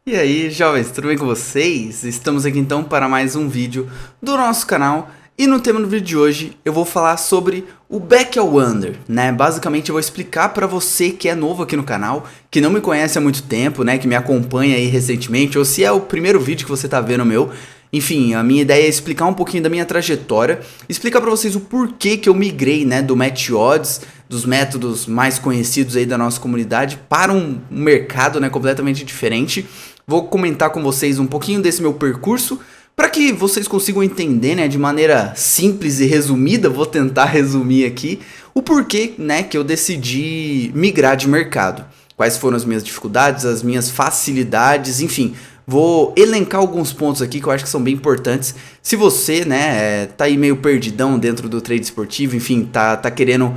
E aí, jovens, tudo bem com vocês? Estamos aqui então para mais um vídeo do nosso canal. E no tema do vídeo de hoje eu vou falar sobre o Back ao Wonder, né? Basicamente eu vou explicar para você que é novo aqui no canal, que não me conhece há muito tempo, né? Que me acompanha aí recentemente, ou se é o primeiro vídeo que você tá vendo meu. Enfim, a minha ideia é explicar um pouquinho da minha trajetória, explicar para vocês o porquê que eu migrei, né, do Match Odds, dos métodos mais conhecidos aí da nossa comunidade, para um mercado, né, completamente diferente. Vou comentar com vocês um pouquinho desse meu percurso, para que vocês consigam entender, né, de maneira simples e resumida, vou tentar resumir aqui, o porquê, né, que eu decidi migrar de mercado. Quais foram as minhas dificuldades, as minhas facilidades, enfim. Vou elencar alguns pontos aqui que eu acho que são bem importantes. Se você, né, tá aí meio perdidão dentro do trade esportivo, enfim, tá querendo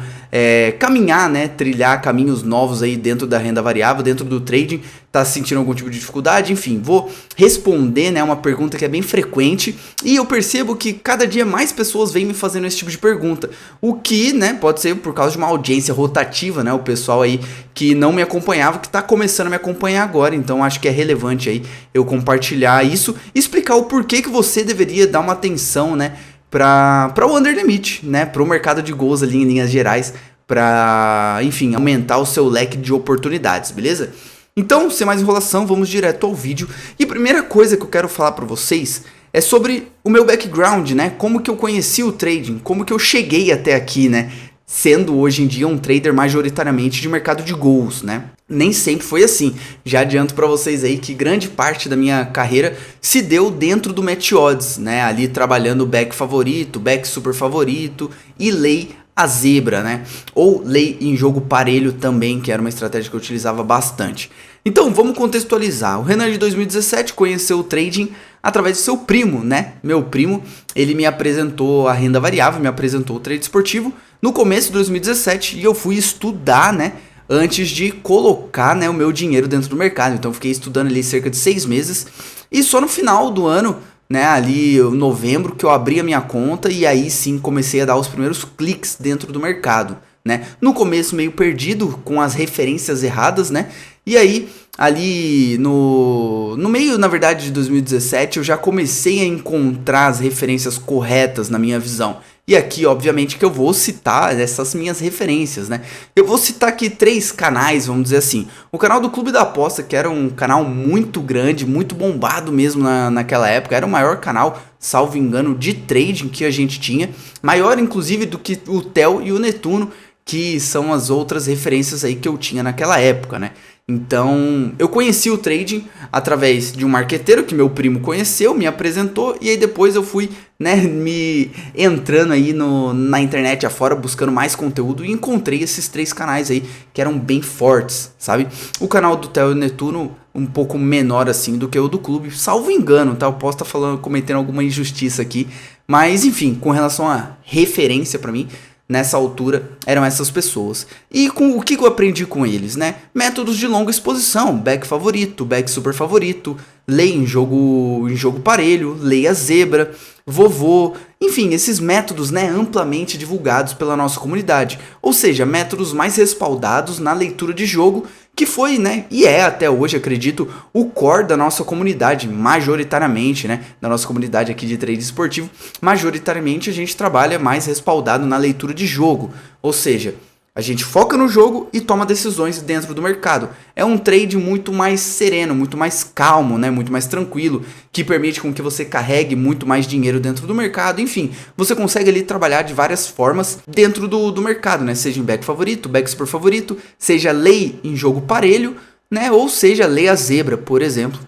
caminhar, né, trilhar caminhos novos aí dentro da renda variável, dentro do trading, tá sentindo algum tipo de dificuldade, enfim, vou responder, né, uma pergunta que é bem frequente e eu percebo que cada dia mais pessoas vêm me fazendo esse tipo de pergunta, o que, né, pode ser por causa de uma audiência rotativa, né, o pessoal aí que não me acompanhava, que tá começando a me acompanhar agora, então acho que é relevante aí eu compartilhar isso e explicar o porquê que você deveria dar uma atenção, né, para o under limit, né, para o mercado de gols ali em linhas gerais, para, enfim, aumentar o seu leque de oportunidades, beleza? Então, sem mais enrolação, vamos direto ao vídeo. E a primeira coisa que eu quero falar para vocês é sobre o meu background, né? Como que eu conheci o trading, como que eu cheguei até aqui, né? Sendo hoje em dia um trader majoritariamente de mercado de gols, né? Nem sempre foi assim. Já adianto para vocês aí que grande parte da minha carreira se deu dentro do Match Odds, né? Ali trabalhando back favorito, back super favorito e lei a zebra, né? Ou lei em jogo parelho também, que era uma estratégia que eu utilizava bastante. Então, vamos contextualizar. O Renan de 2017 conheceu o trading através do seu primo, né? Meu primo, ele me apresentou a renda variável, me apresentou o trade esportivo no começo de 2017 e eu fui estudar, né? Antes de colocar, né, o meu dinheiro dentro do mercado. Então, eu fiquei estudando ali cerca de 6 meses e só no final do ano, né, ali em novembro, que eu abri a minha conta e aí sim comecei a dar os primeiros cliques dentro do mercado, né? No começo meio perdido, com as referências erradas, né? E aí, ali no meio, na verdade, de 2017, eu já comecei a encontrar as referências corretas na minha visão. E aqui, obviamente, que eu vou citar essas minhas referências, né? Eu vou citar aqui 3 canais, vamos dizer assim. O canal do Clube da Aposta, que era um canal muito grande, muito bombado mesmo naquela época. Era o maior canal, salvo engano, de trading que a gente tinha. Maior, inclusive, do que o Theo e o Netuno, que são as outras referências aí que eu tinha naquela época, né? Então, eu conheci o trading através de um marqueteiro que meu primo conheceu, me apresentou e aí depois eu fui, né, me entrando aí na internet afora, buscando mais conteúdo e encontrei esses 3 canais aí que eram bem fortes, sabe? O canal do Theo e Netuno um pouco menor assim do que o do clube, salvo engano, tá? Eu posso estar falando, cometendo alguma injustiça aqui, mas enfim, com relação a referência pra mim, nessa altura eram essas pessoas. E com o que eu aprendi com eles, né? Métodos de longa exposição, back favorito, back super favorito, lei em jogo parelho, lei a zebra, vovô, enfim, esses métodos, né, amplamente divulgados pela nossa comunidade. Ou seja, métodos mais respaldados na leitura de jogo, que foi, né, e é até hoje, acredito, o core da nossa comunidade, majoritariamente, né, da nossa comunidade aqui de trade esportivo, majoritariamente a gente trabalha mais respaldado na leitura de jogo, ou seja, a gente foca no jogo e toma decisões dentro do mercado. É um trade muito mais sereno, muito mais calmo, né? Muito mais tranquilo, que permite com que você carregue muito mais dinheiro dentro do mercado. Enfim, você consegue ali trabalhar de várias formas dentro do mercado, né? Seja em back favorito, back super favorito, seja lei em jogo parelho, né? Ou seja, lei a zebra, por exemplo,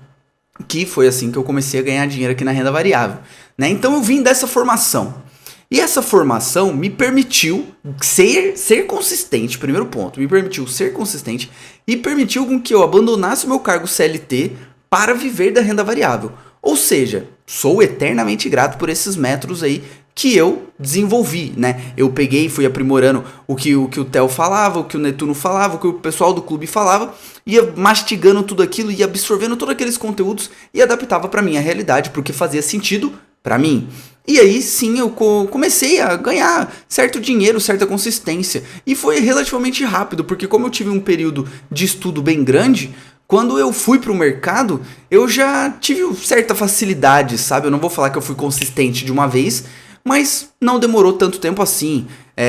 que foi assim que eu comecei a ganhar dinheiro aqui na renda variável, né? Então eu vim dessa formação. E essa formação me permitiu ser consistente, primeiro ponto, me permitiu ser consistente e permitiu com que eu abandonasse o meu cargo CLT para viver da renda variável. Ou seja, sou eternamente grato por esses métodos aí que eu desenvolvi, né? Eu peguei e fui aprimorando o que o Theo falava, o que o Netuno falava, o que o pessoal do clube falava, ia mastigando tudo aquilo e absorvendo todos aqueles conteúdos e adaptava para minha realidade, porque fazia sentido para mim. E aí sim eu comecei a ganhar certo dinheiro, certa consistência. E foi relativamente rápido, porque como eu tive um período de estudo bem grande, quando eu fui pro mercado, eu já tive certa facilidade, sabe? Eu não vou falar que eu fui consistente de uma vez, mas não demorou tanto tempo assim.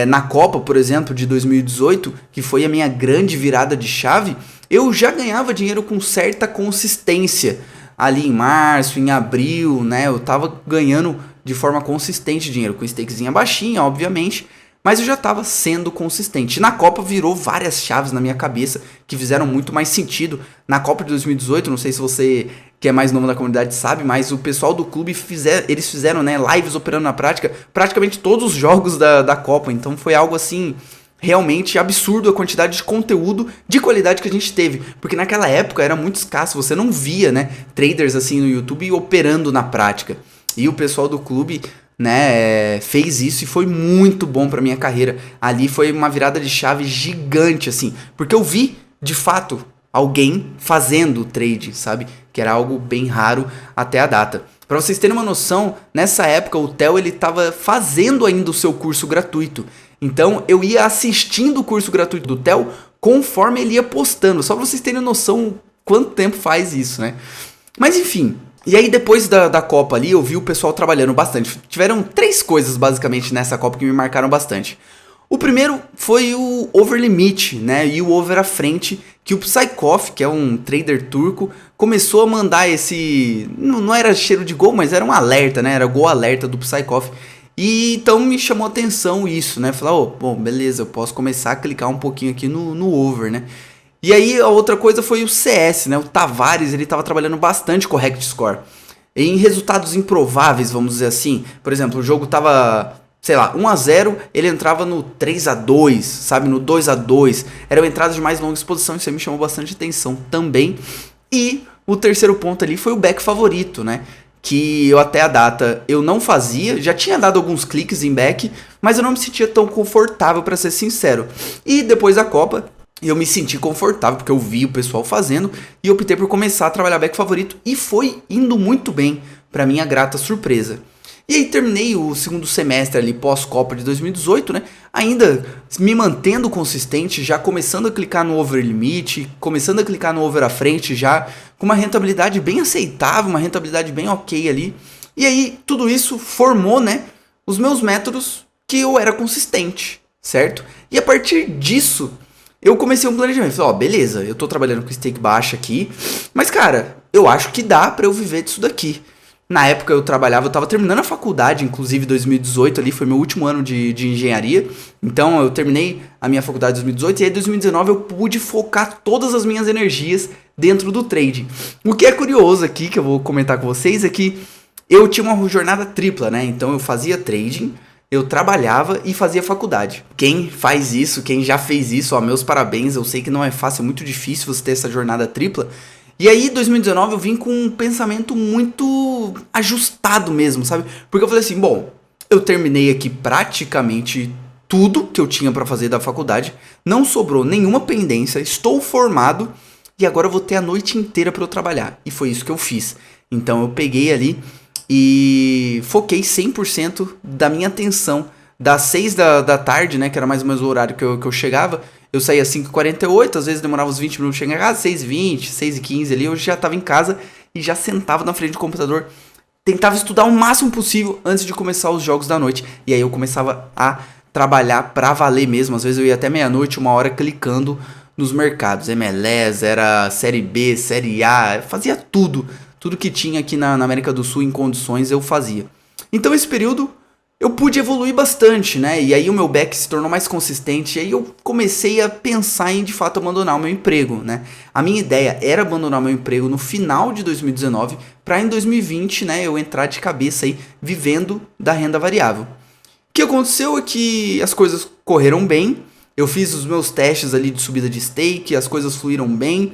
Na Copa, por exemplo, de 2018, que foi a minha grande virada de chave, eu já ganhava dinheiro com certa consistência. Ali em março, em abril, né? Eu tava ganhando de forma consistente dinheiro, com stakezinha baixinha, obviamente, mas eu já estava sendo consistente. Na Copa virou várias chaves na minha cabeça que fizeram muito mais sentido. Na Copa de 2018, não sei se você que é mais novo da comunidade sabe, mas o pessoal do clube eles fizeram, né, lives operando na prática, praticamente todos os jogos da Copa. Então foi algo assim realmente absurdo a quantidade de conteúdo de qualidade que a gente teve, porque naquela época era muito escasso, você não via, né, traders assim no YouTube operando na prática. E o pessoal do clube, né, fez isso e foi muito bom pra minha carreira. Ali foi uma virada de chave gigante, assim, porque eu vi, de fato, alguém fazendo trade, sabe? Que era algo bem raro até a data. Pra vocês terem uma noção, nessa época o Theo, ele tava fazendo ainda o seu curso gratuito. Então eu ia assistindo o curso gratuito do Theo conforme ele ia postando, só pra vocês terem noção quanto tempo faz isso, né? Mas enfim... E aí depois da Copa ali eu vi o pessoal trabalhando bastante. Tiveram 3 coisas basicamente nessa Copa que me marcaram bastante. O primeiro foi o over limit, né, e o over à frente, que o Psychoff, que é um trader turco, começou a mandar esse... Não era cheiro de gol, mas era um alerta, né, era gol alerta do Psychoff. E então me chamou a atenção isso, né, falar, bom, beleza, eu posso começar a clicar um pouquinho aqui no over, né. E aí a outra coisa foi o CS, né? O Tavares, ele estava trabalhando bastante com o Correct Score. Em resultados improváveis, vamos dizer assim. Por exemplo, o jogo tava, sei lá, 1-0, ele entrava no 3-2, sabe? No 2-2. Eram entradas de mais longa exposição, isso aí me chamou bastante atenção também. E o terceiro ponto ali foi o back favorito, né? Que eu até a data eu não fazia, já tinha dado alguns cliques em back, mas eu não me sentia tão confortável, para ser sincero. E depois da Copa... eu me senti confortável, porque eu vi o pessoal fazendo, e optei por começar a trabalhar back favorito, e foi indo muito bem, pra minha grata surpresa. E aí terminei o segundo semestre ali, pós-Copa de 2018, né, ainda me mantendo consistente, já começando a clicar no over limit, começando a clicar no over à frente, já com uma rentabilidade bem aceitável, uma rentabilidade bem ok ali. E aí tudo isso formou, né, os meus métodos que eu era consistente, certo? E a partir disso... eu comecei um planejamento, falei, beleza, eu tô trabalhando com stake baixa aqui, mas cara, eu acho que dá pra eu viver disso daqui. Na época eu tava terminando a faculdade, inclusive 2018 ali, foi meu último ano de engenharia, então eu terminei a minha faculdade em 2018 e aí em 2019 eu pude focar todas as minhas energias dentro do trading. O que é curioso aqui, que eu vou comentar com vocês, é que eu tinha uma jornada tripla, né, então eu fazia trading, eu trabalhava e fazia faculdade. Quem faz isso, quem já fez isso, meus parabéns. Eu sei que não é fácil, é muito difícil você ter essa jornada tripla. E aí, em 2019, eu vim com um pensamento muito ajustado mesmo, sabe? Porque eu falei assim, bom, eu terminei aqui praticamente tudo que eu tinha pra fazer da faculdade. Não sobrou nenhuma pendência, estou formado e agora eu vou ter a noite inteira pra eu trabalhar. E foi isso que eu fiz. Então, eu peguei ali... e foquei 100% da minha atenção. Das 6 da tarde, né, que era mais ou menos o horário que eu chegava, eu saía às 5h48, às vezes demorava uns 20 minutos pra chegar em casa, 6h20, 6h15 ali, eu já tava em casa e já sentava na frente do computador, tentava estudar o máximo possível antes de começar os jogos da noite. E aí eu começava a trabalhar pra valer mesmo, às vezes eu ia até meia-noite, 1h clicando nos mercados, MLS, era Série B, Série A, eu fazia tudo. Tudo que tinha aqui na América do Sul em condições eu fazia. Então esse período eu pude evoluir bastante, né? E aí o meu back se tornou mais consistente. E aí eu comecei a pensar em de fato abandonar o meu emprego, né? A minha ideia era abandonar o meu emprego no final de 2019 para em 2020, né, eu entrar de cabeça aí vivendo da renda variável. O que aconteceu é que as coisas correram bem. Eu fiz os meus testes ali de subida de stake, as coisas fluíram bem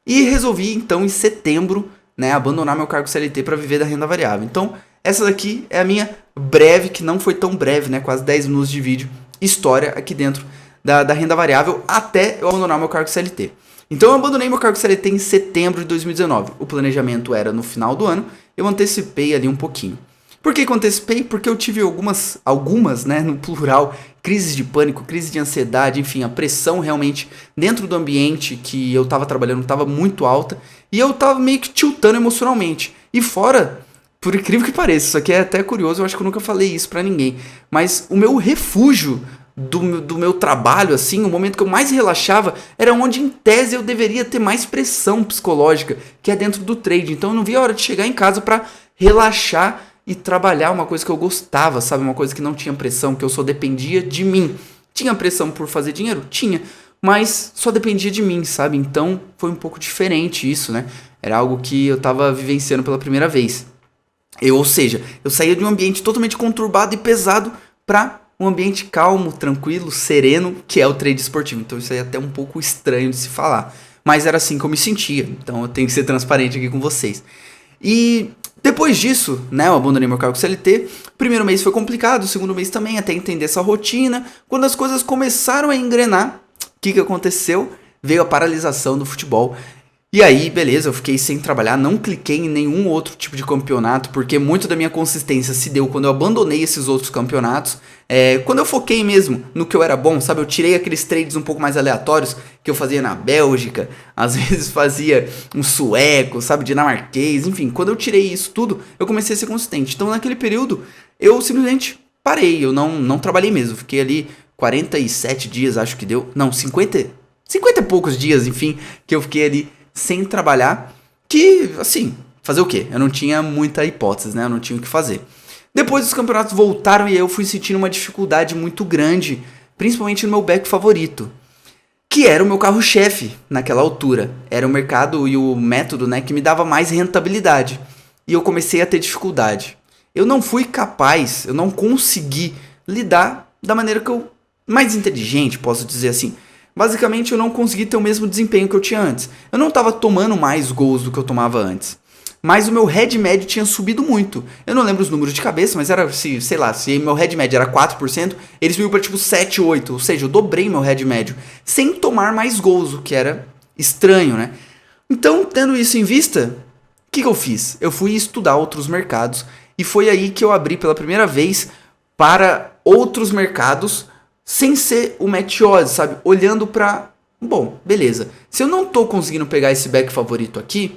e resolvi então em setembro, né, abandonar meu cargo CLT para viver da renda variável. Então, essa daqui é a minha breve, que não foi tão breve, né, quase 10 minutos de vídeo, história aqui dentro da renda variável até eu abandonar meu cargo CLT. Então, eu abandonei meu cargo CLT em setembro de 2019. O planejamento era no final do ano, eu antecipei ali um pouquinho. Por que eu antecipei? Porque eu tive algumas, né, no plural, crises de pânico, crise de ansiedade, enfim, a pressão realmente dentro do ambiente que eu tava trabalhando tava muito alta e eu tava meio que tiltando emocionalmente. E fora, por incrível que pareça, isso aqui é até curioso, eu acho que eu nunca falei isso pra ninguém, mas o meu refúgio do meu trabalho, assim, o momento que eu mais relaxava era onde, em tese, eu deveria ter mais pressão psicológica, que é dentro do trade. Então eu não via a hora de chegar em casa pra relaxar e trabalhar uma coisa que eu gostava, sabe? Uma coisa que não tinha pressão, que eu só dependia de mim. Tinha pressão por fazer dinheiro? Tinha. Mas só dependia de mim, sabe? Então foi um pouco diferente isso, né? Era algo que eu tava vivenciando pela primeira vez. Ou seja, eu saía de um ambiente totalmente conturbado e pesado pra um ambiente calmo, tranquilo, sereno, que é o trade esportivo. Então isso aí é até um pouco estranho de se falar. Mas era assim que eu me sentia. Então eu tenho que ser transparente aqui com vocês. E depois disso, né, eu abandonei meu cargo CLT. Primeiro mês foi complicado, o segundo mês também, até entender essa rotina. Quando as coisas começaram a engrenar, o que aconteceu? Veio a paralisação do futebol. E aí, beleza, eu fiquei sem trabalhar, não cliquei em nenhum outro tipo de campeonato, porque muito da minha consistência se deu quando eu abandonei esses outros campeonatos. Quando eu foquei mesmo no que eu era bom, sabe? Eu tirei aqueles trades um pouco mais aleatórios que eu fazia na Bélgica, às vezes fazia um sueco, sabe? Dinamarquês, enfim. Quando eu tirei isso tudo, eu comecei a ser consistente. Então, naquele período, eu simplesmente parei, eu não trabalhei mesmo. Fiquei ali 47 dias, acho que deu. Não, 50 e poucos dias, enfim, que eu fiquei ali sem trabalhar, que, assim, fazer o quê? Eu não tinha muita hipótese, né? Eu não tinha o que fazer. Depois os campeonatos voltaram e eu fui sentindo uma dificuldade muito grande, principalmente no meu back favorito, que era o meu carro-chefe naquela altura. Era o mercado e o método, né, que me dava mais rentabilidade. E eu comecei a ter dificuldade. Eu não fui capaz, eu não consegui lidar da maneira que eu... mais inteligente, posso dizer assim. Basicamente, eu não consegui ter o mesmo desempenho que eu tinha antes. Eu não estava tomando mais gols do que eu tomava antes. Mas o meu head médio tinha subido muito. Eu não lembro os números de cabeça, mas era, sei lá, se meu head médio era 4%, ele subiu para tipo 7, 8. Ou seja, eu dobrei meu head médio. Sem tomar mais gols, o que era estranho, né? Então, tendo isso em vista, o que eu fiz? Eu fui estudar outros mercados. E foi aí que eu abri pela primeira vez para outros mercados, sem ser o Match Odds, sabe? Olhando pra... Bom, beleza. Se eu não tô conseguindo pegar esse back favorito aqui,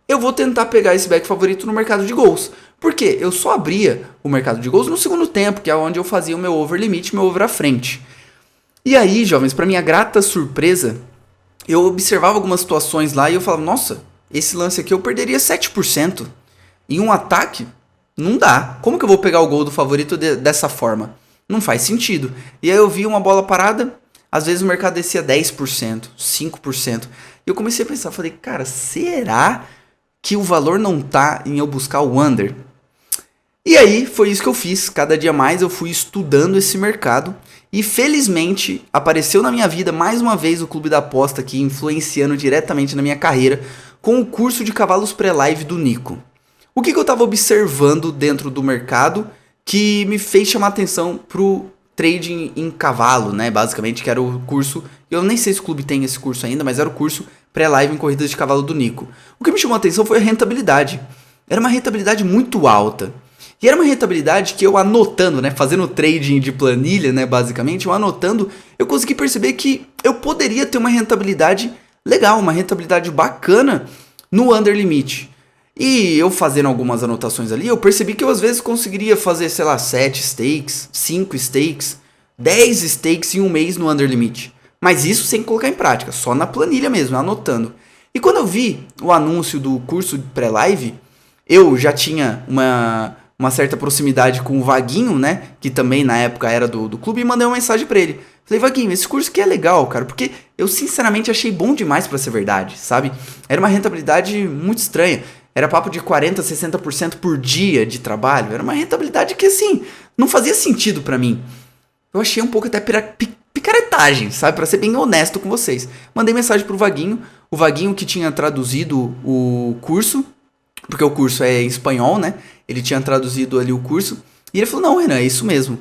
eu vou tentar pegar esse back favorito no mercado de gols. Por quê? Eu só abria o mercado de gols no segundo tempo, que é onde eu fazia o meu over limite, meu over à frente. E aí, jovens, pra minha grata surpresa, eu observava algumas situações lá e eu falava, nossa, esse lance aqui eu perderia 7%. Em um ataque, não dá. Como que eu vou pegar o gol do favorito dessa forma? Não faz sentido. E aí eu vi uma bola parada, às vezes o mercado descia 10%, 5%. E eu comecei a pensar, falei, cara, será que o valor não tá em eu buscar o under? E aí foi isso que eu fiz. Cada dia mais eu fui estudando esse mercado. E felizmente apareceu na minha vida mais uma vez o Clube da Aposta aqui, influenciando diretamente na minha carreira, com o curso de cavalos pré-live do Nico. O que eu estava observando dentro do mercado que me fez chamar atenção pro trading em cavalo, né? Basicamente, que era o curso... Eu nem sei se o clube tem esse curso ainda, mas era o curso pré-live em corridas de cavalo do Nico. O que me chamou a atenção foi a rentabilidade. Era uma rentabilidade muito alta. E era uma rentabilidade que eu anotando, né? Fazendo trading de planilha, né? Basicamente, eu anotando, eu consegui perceber que eu poderia ter uma rentabilidade legal, uma rentabilidade bacana no under limit. E eu fazendo algumas anotações ali, eu percebi que eu às vezes conseguiria fazer, sei lá, 7 stakes, 5 stakes, 10 stakes em um mês no under limit. Mas isso sem colocar em prática, só na planilha mesmo, anotando. E quando eu vi o anúncio do curso pré-live, eu já tinha uma certa proximidade com o Vaguinho, né? Que também na época era do clube, e mandei uma mensagem pra ele. Falei, Vaguinho, esse curso aqui é legal, cara, porque eu sinceramente achei bom demais pra ser verdade, sabe? Era uma rentabilidade muito estranha. Era papo de 40%, 60% por dia de trabalho. Era uma rentabilidade que, assim, não fazia sentido pra mim. Eu achei um pouco até picaretagem, sabe? Pra ser bem honesto com vocês. Mandei mensagem pro Vaguinho. O Vaguinho que tinha traduzido o curso, porque o curso é em espanhol, né? Ele tinha traduzido ali o curso. E ele falou, não, Renan, é isso mesmo.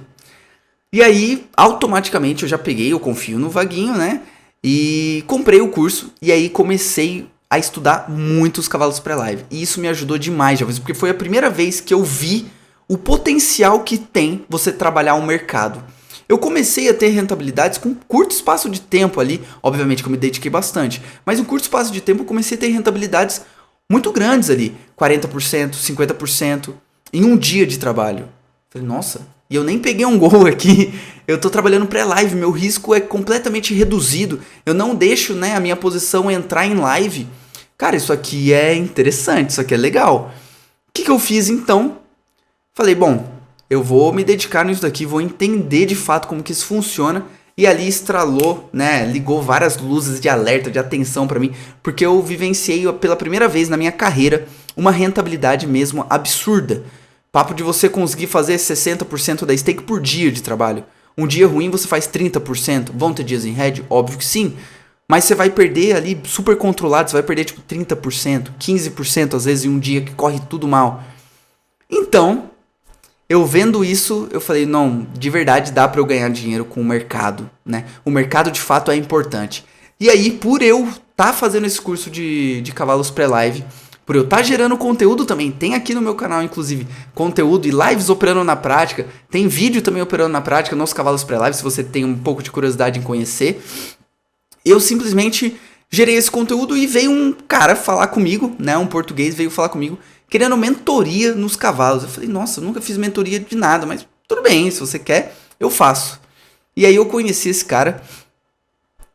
E aí, automaticamente, eu já peguei, eu confio no Vaguinho, né? E comprei o curso. E aí comecei a estudar muitos cavalos pré-live. E isso me ajudou demais, jovens, porque foi a primeira vez que eu vi o potencial que tem você trabalhar o mercado. Eu comecei a ter rentabilidades com um curto espaço de tempo ali, obviamente que eu me dediquei bastante, mas em um curto espaço de tempo eu comecei a ter rentabilidades muito grandes ali, 40%, 50% em um dia de trabalho. Falei, nossa, e eu nem peguei um gol aqui, eu tô trabalhando pré-live, meu risco é completamente reduzido, eu não deixo, né, a minha posição entrar em live. Cara, isso aqui é interessante, isso aqui é legal. O que eu fiz então? Falei, bom, eu vou me dedicar nisso daqui, vou entender de fato como que isso funciona. E ali estralou, né, ligou várias luzes de alerta, de atenção pra mim, porque eu vivenciei pela primeira vez na minha carreira uma rentabilidade mesmo absurda. Papo de você conseguir fazer 60% da stake por dia de trabalho. Um dia ruim você faz 30%. Vão ter dias em red? Óbvio que sim. Mas você vai perder ali super controlado, você vai perder tipo 30%, 15% às vezes em um dia que corre tudo mal. Então, eu vendo isso, eu falei, não, de verdade dá pra eu ganhar dinheiro com o mercado, né? O mercado de fato é importante. E aí, por eu estar fazendo esse curso de cavalos pré-live, por eu estar gerando conteúdo também, tem aqui no meu canal, inclusive, conteúdo e lives operando na prática, tem vídeo também operando na prática nos cavalos pré-live, se você tem um pouco de curiosidade em conhecer. Eu simplesmente gerei esse conteúdo e veio um cara falar comigo, né? Um português veio falar comigo, querendo mentoria nos cavalos. Eu falei, nossa, eu nunca fiz mentoria de nada, mas tudo bem, se você quer, eu faço. E aí eu conheci esse cara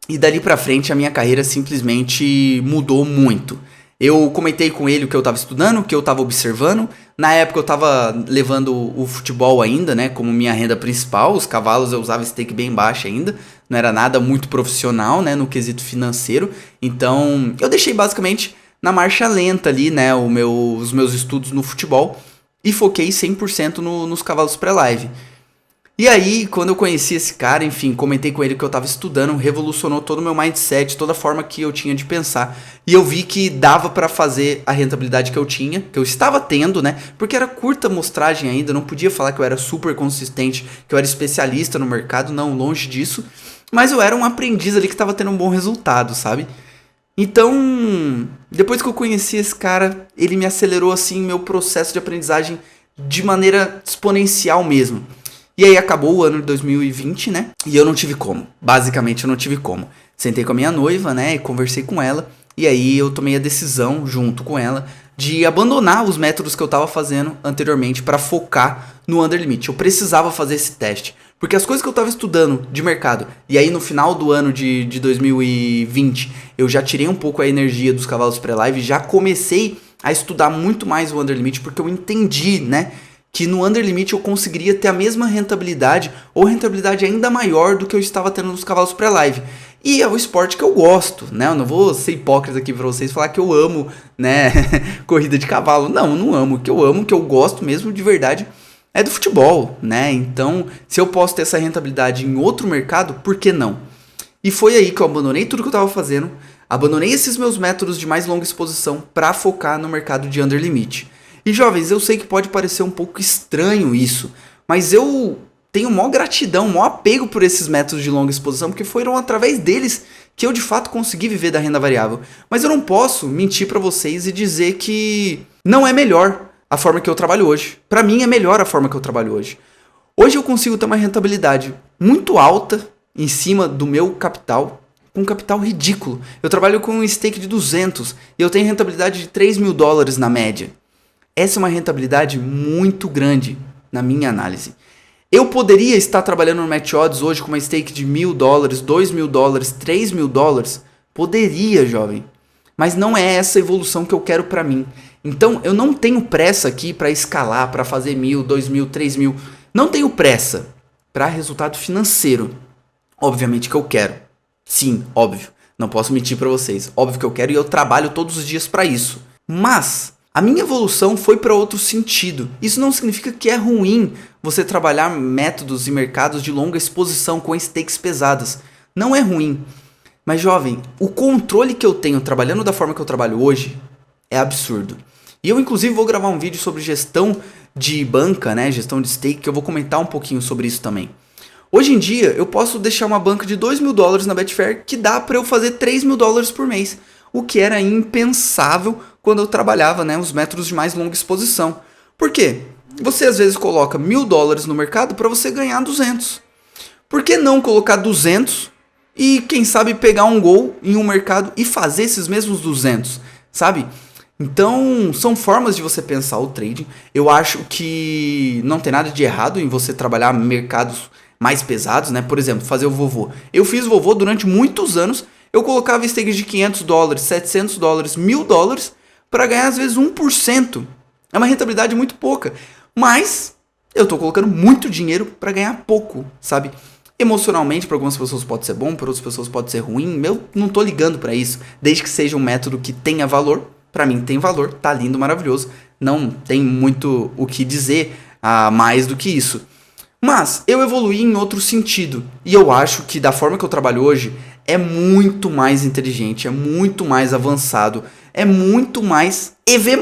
e dali pra frente a minha carreira simplesmente mudou muito. Eu comentei com ele o que eu tava estudando, o que eu tava observando. Na época eu tava levando o futebol ainda, né, como minha renda principal. Os cavalos eu usava stake bem baixa ainda. Não era nada muito profissional, né, no quesito financeiro. Então eu deixei basicamente na marcha lenta ali, né, os meus estudos no futebol e foquei 100% nos cavalos pré-live. E aí, quando eu conheci esse cara, enfim, comentei com ele que eu tava estudando, revolucionou todo o meu mindset, toda a forma que eu tinha de pensar. E eu vi que dava pra fazer a rentabilidade que eu tinha, que eu estava tendo, né? Porque era curta amostragem ainda, não podia falar que eu era super consistente, que eu era especialista no mercado, não, longe disso. Mas eu era um aprendiz ali que tava tendo um bom resultado, sabe? Então, depois que eu conheci esse cara, ele me acelerou assim meu processo de aprendizagem de maneira exponencial mesmo. E aí acabou o ano de 2020, né? E eu não tive como. Basicamente eu não tive como. Sentei com a minha noiva, né? E conversei com ela. E aí eu tomei a decisão, junto com ela, de abandonar os métodos que eu tava fazendo anteriormente para focar no Under Limit. Eu precisava fazer esse teste. Porque as coisas que eu tava estudando de mercado, e aí no final do ano de 2020, eu já tirei um pouco a energia dos cavalos pré-live, já comecei a estudar muito mais o Under Limit, porque eu entendi, né? Que no Under Limit eu conseguiria ter a mesma rentabilidade ou rentabilidade ainda maior do que eu estava tendo nos cavalos pré-live. E é o esporte que eu gosto, né? Eu não vou ser hipócrita aqui pra vocês falar que eu amo, né, corrida de cavalo. Não, não amo. O que eu amo, o que eu gosto mesmo de verdade é do futebol, né? Então, se eu posso ter essa rentabilidade em outro mercado, por que não? E foi aí que eu abandonei tudo que eu estava fazendo, abandonei esses meus métodos de mais longa exposição para focar no mercado de Under Limit. E jovens, eu sei que pode parecer um pouco estranho isso, mas eu tenho maior gratidão, maior apego por esses métodos de longa exposição, porque foram através deles que eu de fato consegui viver da renda variável. Mas eu não posso mentir para vocês e dizer que não é melhor a forma que eu trabalho hoje. Para mim é melhor a forma que eu trabalho hoje. Hoje eu consigo ter uma rentabilidade muito alta em cima do meu capital, com um capital ridículo. Eu trabalho com um stake de 200 e eu tenho rentabilidade de $3.000 na média. Essa é uma rentabilidade muito grande na minha análise. Eu poderia estar trabalhando no Match Odds hoje com uma stake de $1.000, $2.000, $3.000? Poderia, jovem. Mas não é essa evolução que eu quero para mim. Então eu não tenho pressa aqui para escalar, para fazer 1.000, 2.000, 3.000. Não tenho pressa para resultado financeiro. Obviamente que eu quero. Sim, óbvio. Não posso mentir para vocês. Óbvio que eu quero e eu trabalho todos os dias para isso. Mas a minha evolução foi para outro sentido. Isso não significa que é ruim você trabalhar métodos e mercados de longa exposição com stakes pesadas. Não é ruim. Mas jovem, o controle que eu tenho trabalhando da forma que eu trabalho hoje é absurdo. E eu inclusive vou gravar um vídeo sobre gestão de banca, né, gestão de stake, que eu vou comentar um pouquinho sobre isso também. Hoje em dia eu posso deixar uma banca de $2.000 na Betfair que dá para eu fazer $3.000 por mês. O que era impensável quando eu trabalhava, né, os métodos de mais longa exposição. Por quê? você às vezes coloca $1.000 no mercado para você ganhar 200. Por que não colocar 200 e quem sabe pegar um gol em um mercado e fazer esses mesmos 200, sabe? Então, são formas de você pensar o trading. Eu acho que não tem nada de errado em você trabalhar mercados mais pesados, né? Por exemplo, fazer o vovô. Eu fiz vovô durante muitos anos. Eu colocava stakes de $500, $700, $1.000 para ganhar às vezes 1%. É uma rentabilidade muito pouca. Mas eu tô colocando muito dinheiro para ganhar pouco, sabe? Emocionalmente, para algumas pessoas pode ser bom, para outras pessoas pode ser ruim. Eu não tô ligando para isso, desde que seja um método que tenha valor. Para mim tem valor, tá lindo, maravilhoso. Não tem muito o que dizer mais do que isso. Mas eu evoluí em outro sentido. E eu acho que da forma que eu trabalho hoje é muito mais inteligente, é muito mais avançado, é muito mais EV+.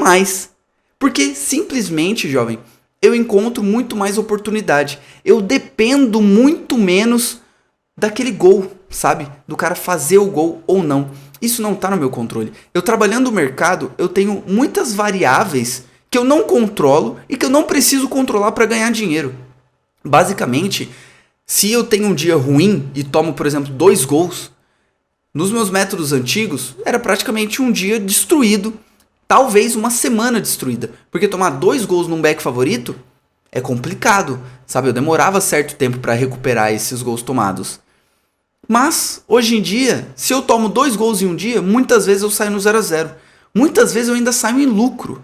Porque simplesmente, jovem, eu encontro muito mais oportunidade. Eu dependo muito menos daquele gol, sabe? Do cara fazer o gol ou não. Isso não está no meu controle. Eu trabalhando no mercado, eu tenho muitas variáveis que eu não controlo e que eu não preciso controlar para ganhar dinheiro. Basicamente, se eu tenho um dia ruim e tomo, por exemplo, 2 gols, nos meus métodos antigos, era praticamente um dia destruído, talvez uma semana destruída. Porque tomar 2 gols num back favorito é complicado, sabe? Eu demorava certo tempo para recuperar esses gols tomados. Mas, hoje em dia, se eu tomo 2 gols em um dia, muitas vezes eu saio no 0-0. Muitas vezes eu ainda saio em lucro.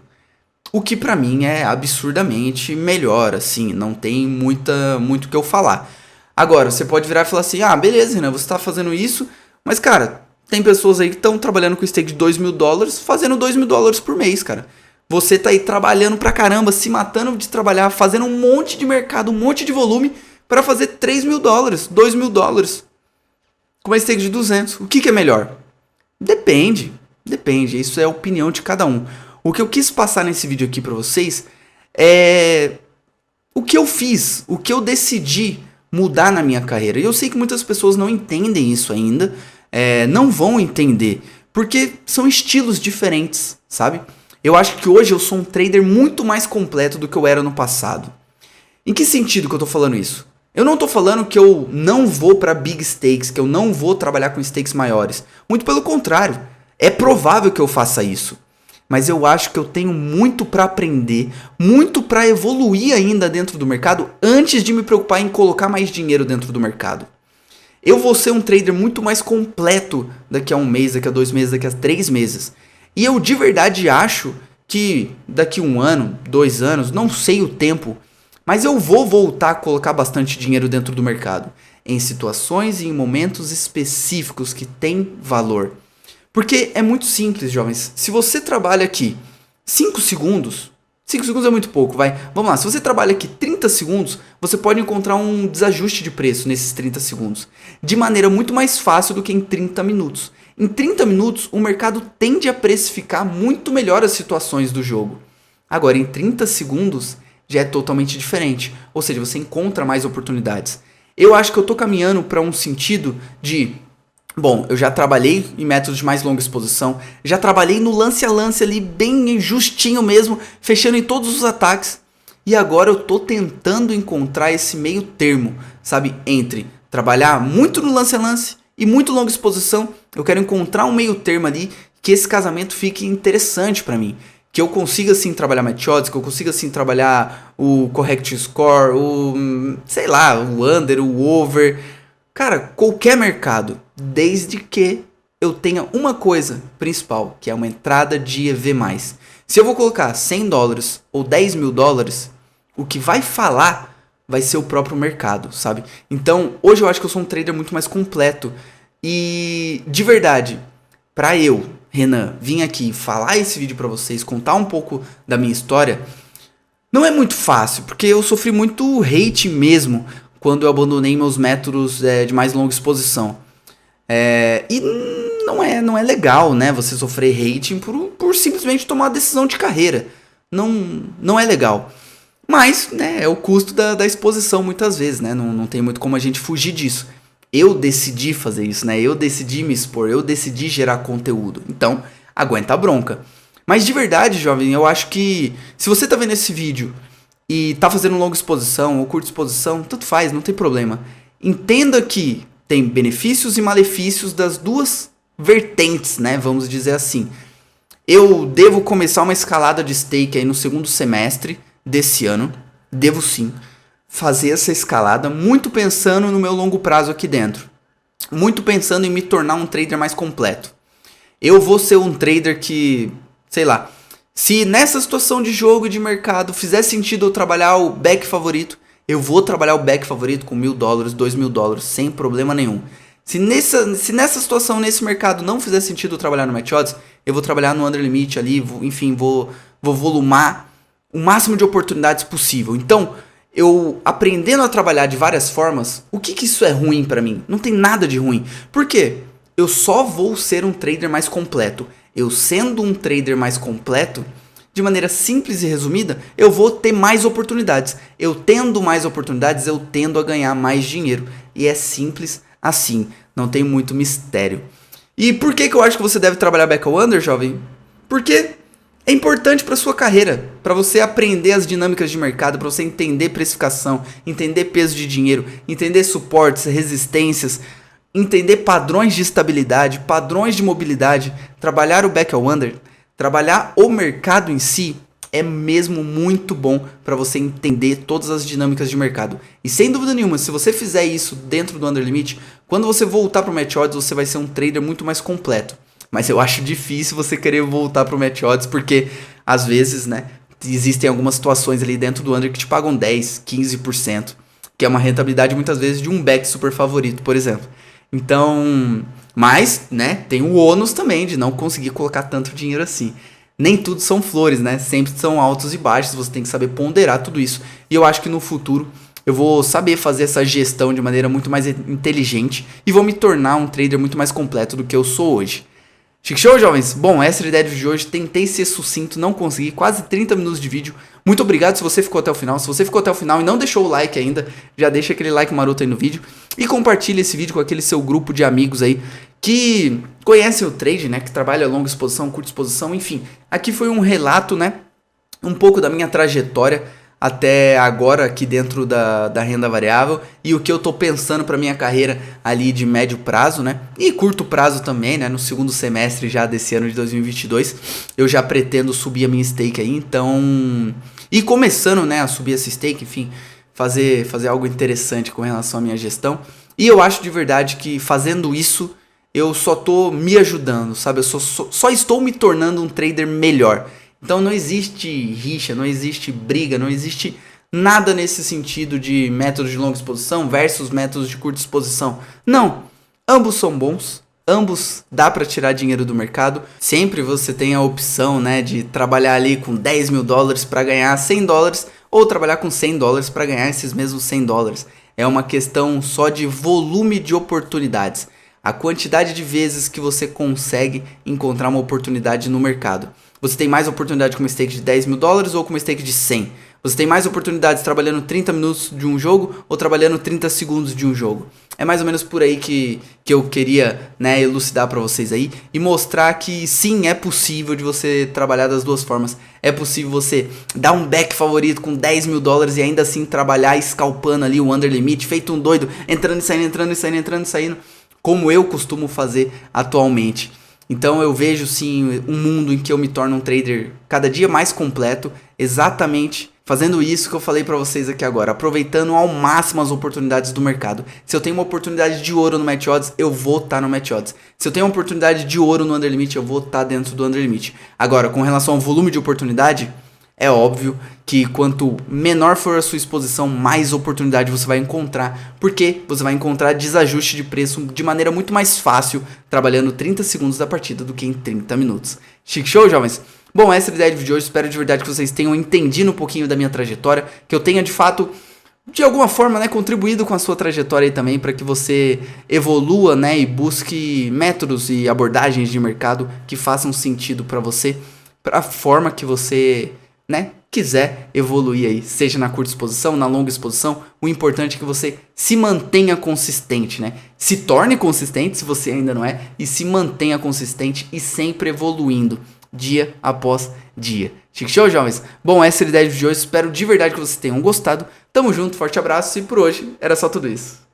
O que pra mim é absurdamente melhor, assim, não tem muito o que eu falar. Agora, você pode virar e falar assim, beleza, né, você tá fazendo isso, mas, cara, tem pessoas aí que estão trabalhando com stake de $2.000, fazendo $2.000 por mês, cara. Você tá aí trabalhando pra caramba, se matando de trabalhar, fazendo um monte de mercado, um monte de volume, para fazer $3.000, $2.000. Com uma stake de 200. O que é melhor? Depende. Isso é a opinião de cada um. O que eu quis passar nesse vídeo aqui pra vocês é o que eu fiz, o que eu decidi mudar na minha carreira. E eu sei que muitas pessoas não entendem isso ainda, não vão entender, porque são estilos diferentes, sabe? Eu acho que hoje eu sou um trader muito mais completo do que eu era no passado. Em que sentido que eu tô falando isso? Eu não tô falando que eu não vou para big stakes, que eu não vou trabalhar com stakes maiores. Muito pelo contrário, é provável que eu faça isso. Mas eu acho que eu tenho muito para aprender, muito para evoluir ainda dentro do mercado antes de me preocupar em colocar mais dinheiro dentro do mercado. Eu vou ser um trader muito mais completo daqui a 1 mês, daqui a 2 meses, daqui a 3 meses. E eu de verdade acho que daqui a 1 ano, 2 anos, não sei o tempo, mas eu vou voltar a colocar bastante dinheiro dentro do mercado, em situações e em momentos específicos que têm valor. Porque é muito simples, jovens. Se você trabalha aqui 5 segundos, 5 segundos é muito pouco, vai. Vamos lá, se você trabalha aqui 30 segundos, você pode encontrar um desajuste de preço nesses 30 segundos. De maneira muito mais fácil do que em 30 minutos. Em 30 minutos, o mercado tende a precificar muito melhor as situações do jogo. Agora, em 30 segundos, já é totalmente diferente. Ou seja, você encontra mais oportunidades. Eu acho que eu tô caminhando para um sentido de... Bom, eu já trabalhei em métodos de mais longa exposição, já trabalhei no lance a lance ali, bem justinho mesmo, fechando em todos os ataques. E agora eu tô tentando encontrar esse meio termo, sabe? Entre trabalhar muito no lance a lance e muito longa exposição. Eu quero encontrar um meio termo ali, que esse casamento fique interessante para mim. Que eu consiga sim trabalhar match odds, que eu consiga sim trabalhar o correct score, sei lá, o under, o over. Cara, qualquer mercado, desde que eu tenha uma coisa principal, que é uma entrada de EV+. Se eu vou colocar $100 ou $10.000, o que vai falar vai ser o próprio mercado, sabe? Então, hoje eu acho que eu sou um trader muito mais completo. E, de verdade, pra eu, Renan, vir aqui falar esse vídeo pra vocês, contar um pouco da minha história, não é muito fácil, porque eu sofri muito hate mesmo quando eu abandonei meus métodos de mais longa exposição. E não é legal, né, você sofrer hating por simplesmente tomar uma decisão de carreira. Não é legal. Mas, né, é o custo da exposição muitas vezes, né, não tem muito como a gente fugir disso. Eu decidi fazer isso, né, eu decidi me expor, eu decidi gerar conteúdo. Então, aguenta a bronca. Mas de verdade, jovem, eu acho que se você tá vendo esse vídeo e tá fazendo longa exposição ou curta exposição, tanto faz, não tem problema. Entenda que tem benefícios e malefícios das duas vertentes, né? Vamos dizer assim. Eu devo começar uma escalada de stake aí no segundo semestre desse ano. Devo sim fazer essa escalada, muito pensando no meu longo prazo aqui dentro. Muito pensando em me tornar um trader mais completo. Eu vou ser um trader que, sei lá, se nessa situação de jogo e de mercado fizer sentido eu trabalhar o back favorito, eu vou trabalhar o back favorito com $1.000, $2.000, sem problema nenhum. Se nessa situação, nesse mercado, não fizer sentido eu trabalhar no Match Odds, eu vou trabalhar no Under Limit ali, enfim, vou volumar o máximo de oportunidades possível. Então, eu aprendendo a trabalhar de várias formas, o que isso é ruim pra mim? Não tem nada de ruim. Por quê? Eu só vou ser um trader mais completo. Eu sendo um trader mais completo, de maneira simples e resumida, eu vou ter mais oportunidades. Eu tendo mais oportunidades, eu tendo a ganhar mais dinheiro. E é simples assim, não tem muito mistério. E por que eu acho que você deve trabalhar back ao under, jovem? Porque é importante para sua carreira, para você aprender as dinâmicas de mercado, para você entender precificação, entender peso de dinheiro, entender suportes, resistências, entender padrões de estabilidade, padrões de mobilidade. Trabalhar o back ao under, trabalhar o mercado em si é mesmo muito bom para você entender todas as dinâmicas de mercado. E sem dúvida nenhuma, se você fizer isso dentro do Under Limit, quando você voltar para o Match Odds, você vai ser um trader muito mais completo. Mas eu acho difícil você querer voltar para o Match Odds, porque às vezes, né, existem algumas situações ali dentro do Under que te pagam 10%, 15%, que é uma rentabilidade muitas vezes de um back super favorito, por exemplo. Então, mas, né, tem o ônus também de não conseguir colocar tanto dinheiro assim. Nem tudo são flores, né? Sempre são altos e baixos, você tem que saber ponderar tudo isso. E eu acho que no futuro eu vou saber fazer essa gestão de maneira muito mais inteligente e vou me tornar um trader muito mais completo do que eu sou hoje. Chique show, jovens? Bom, essa era a ideia do vídeo de hoje. Tentei ser sucinto, não consegui. Quase 30 minutos de vídeo. Muito obrigado se você ficou até o final. Se você ficou até o final e não deixou o like ainda, já deixa aquele like maroto aí no vídeo. E compartilha esse vídeo com aquele seu grupo de amigos aí que conhecem o trade, né? Que trabalha longa exposição, curta exposição, enfim. Aqui foi um relato, né? Um pouco da minha trajetória até agora aqui dentro da renda variável e o que eu tô pensando para minha carreira ali de médio prazo, né? E curto prazo também, né? No segundo semestre já desse ano de 2022, eu já pretendo subir a minha stake aí, então... E começando, né, a subir essa stake, enfim, fazer algo interessante com relação à minha gestão. E eu acho de verdade que fazendo isso, eu só tô me ajudando, sabe? Eu só estou me tornando um trader melhor. Então não existe rixa, não existe briga, não existe nada nesse sentido de métodos de longa exposição versus métodos de curta exposição. Não, ambos são bons, ambos dá para tirar dinheiro do mercado. Sempre você tem a opção, né, de trabalhar ali com $10.000 para ganhar $100 ou trabalhar com $100 para ganhar esses mesmos $100. É uma questão só de volume de oportunidades. A quantidade de vezes que você consegue encontrar uma oportunidade no mercado. Você tem mais oportunidade com uma stake de $10.000 ou com uma stake de 100? Você tem mais oportunidades trabalhando 30 minutos de um jogo ou trabalhando 30 segundos de um jogo? É mais ou menos por aí que eu queria, né, elucidar para vocês aí e mostrar que sim, é possível de você trabalhar das duas formas. É possível você dar um back favorito com $10.000 e ainda assim trabalhar escalpando ali o under limit, feito um doido, entrando e saindo, entrando e saindo, entrando e saindo, como eu costumo fazer atualmente. Então eu vejo sim um mundo em que eu me torno um trader cada dia mais completo, exatamente fazendo isso que eu falei pra vocês aqui agora, aproveitando ao máximo as oportunidades do mercado. Se eu tenho uma oportunidade de ouro no Match Odds, eu vou estar no Match Odds. Se eu tenho uma oportunidade de ouro no Under Limit, eu vou estar dentro do Under Limit. Agora, com relação ao volume de oportunidade, é óbvio que quanto menor for a sua exposição, mais oportunidade você vai encontrar, porque você vai encontrar desajuste de preço de maneira muito mais fácil, trabalhando 30 segundos da partida do que em 30 minutos. Chique show, jovens? Bom, essa é a ideia do vídeo de hoje. Espero de verdade que vocês tenham entendido um pouquinho da minha trajetória, que eu tenha de fato, de alguma forma, né, contribuído com a sua trajetória aí também, para que você evolua, né, e busque métodos e abordagens de mercado que façam sentido para você, para a forma que você, né, quiser evoluir aí, seja na curta exposição, na longa exposição. O importante é que você se mantenha consistente, né? Se torne consistente se você ainda não é, e se mantenha consistente e sempre evoluindo. dia após dia. Chique show, jovens? Bom, essa era a ideia de hoje. Espero de verdade que vocês tenham gostado. Tamo junto, forte abraço e por hoje era só tudo isso.